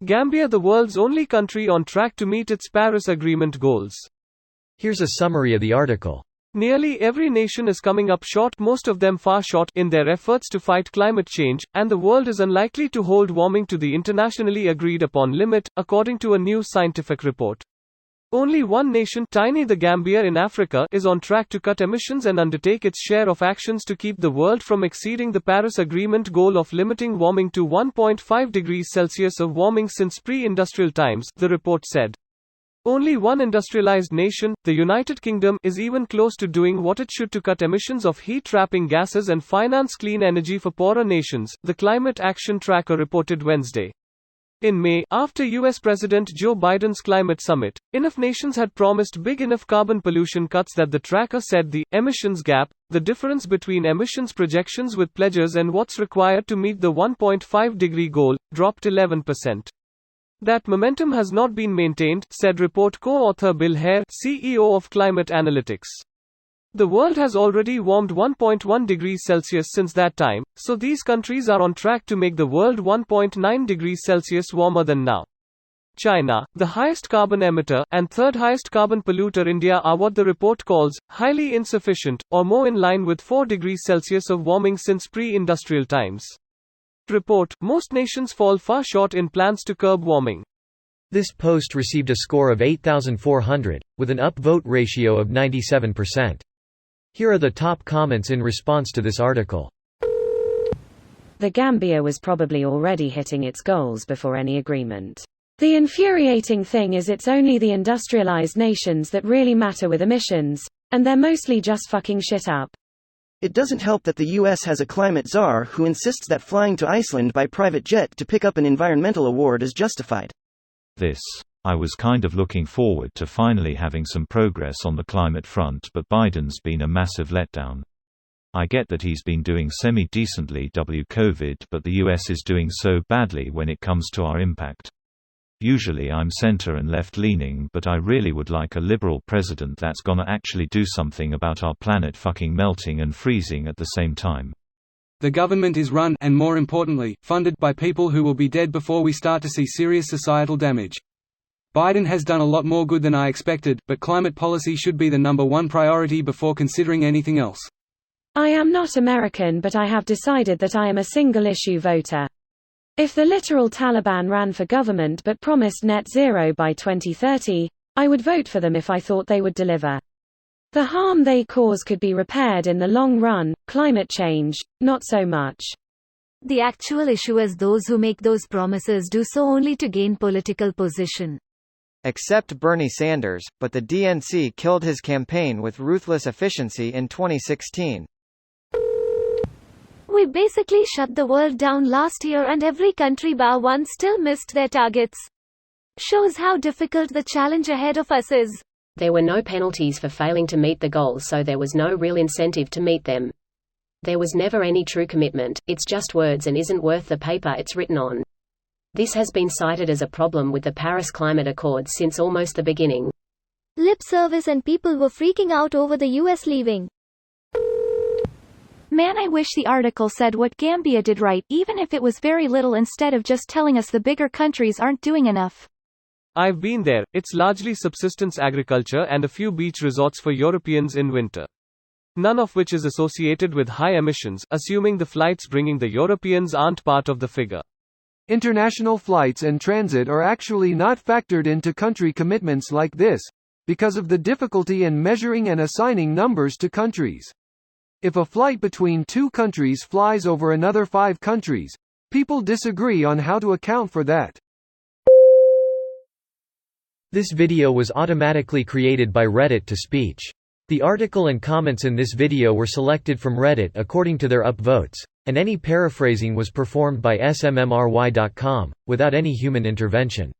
Gambia, the world's only country on track to meet its Paris Agreement goals. Here's a summary of the article. Nearly every nation is coming up short, most of them far short, in their efforts to fight climate change, and the world is unlikely to hold warming to the internationally agreed upon limit, according to a new scientific report. Only one nation, tiny the Gambia in Africa, is on track to cut emissions and undertake its share of actions to keep the world from exceeding the Paris Agreement goal of limiting warming to 1.5 degrees Celsius of warming since pre-industrial times, the report said. Only one industrialized nation, the United Kingdom, is even close to doing what it should to cut emissions of heat-trapping gases and finance clean energy for poorer nations, the Climate Action Tracker reported Wednesday. In May, after US President Joe Biden's climate summit, enough nations had promised big enough carbon pollution cuts that the tracker said the emissions gap, the difference between emissions projections with pledges and what's required to meet the 1.5-degree goal, dropped 11%. That momentum has not been maintained, said report co-author Bill Hare, CEO of Climate Analytics. The world has already warmed 1.1 degrees Celsius since that time, so these countries are on track to make the world 1.9 degrees Celsius warmer than now. China, the highest carbon emitter, and third highest carbon polluter India are what the report calls highly insufficient, or more in line with 4 degrees Celsius of warming since pre-industrial times. Report, most nations fall far short in plans to curb warming. This post received a score of 8,400, with an upvote ratio of 97%. Here are the top comments in response to this article. The Gambia was probably already hitting its goals before any agreement. The infuriating thing is it's only the industrialized nations that really matter with emissions, and they're mostly just fucking shit up. It doesn't help that the US has a climate czar who insists that flying to Iceland by private jet to pick up an environmental award is justified. I was kind of looking forward to finally having some progress on the climate front, but Biden's been a massive letdown. I get that he's been doing semi-decently COVID, but the US is doing so badly when it comes to our impact. Usually I'm center and left-leaning, but I really would like a liberal president that's gonna actually do something about our planet fucking melting and freezing at the same time. The government is run, and more importantly, funded by people who will be dead before we start to see serious societal damage. Biden has done a lot more good than I expected, but climate policy should be the #1 priority before considering anything else. I am not American, but I have decided that I am a single-issue voter. If the literal Taliban ran for government but promised net zero by 2030, I would vote for them if I thought they would deliver. The harm they cause could be repaired in the long run, climate change, not so much. The actual issue is those who make those promises do so only to gain political position. Except Bernie Sanders, but the DNC killed his campaign with ruthless efficiency in 2016. We basically shut the world down last year and every country bar one still missed their targets. Shows how difficult the challenge ahead of us is. There were no penalties for failing to meet the goals, so there was no real incentive to meet them. There was never any true commitment, it's just words and isn't worth the paper it's written on. This has been cited as a problem with the Paris Climate Accord since almost the beginning. Lip service and people were freaking out over the US leaving. Man, I wish the article said what Gambia did right, even if it was very little, instead of just telling us the bigger countries aren't doing enough. I've been there, it's largely subsistence agriculture and a few beach resorts for Europeans in winter. None of which is associated with high emissions, assuming the flights bringing the Europeans aren't part of the figure. International flights and transit are actually not factored into country commitments like this, because of the difficulty in measuring and assigning numbers to countries. If a flight between two countries flies over another 5 countries, people disagree on how to account for that. This video was automatically created by Reddit to speech. The article and comments in this video were selected from Reddit according to their upvotes, and any paraphrasing was performed by smmry.com, without any human intervention.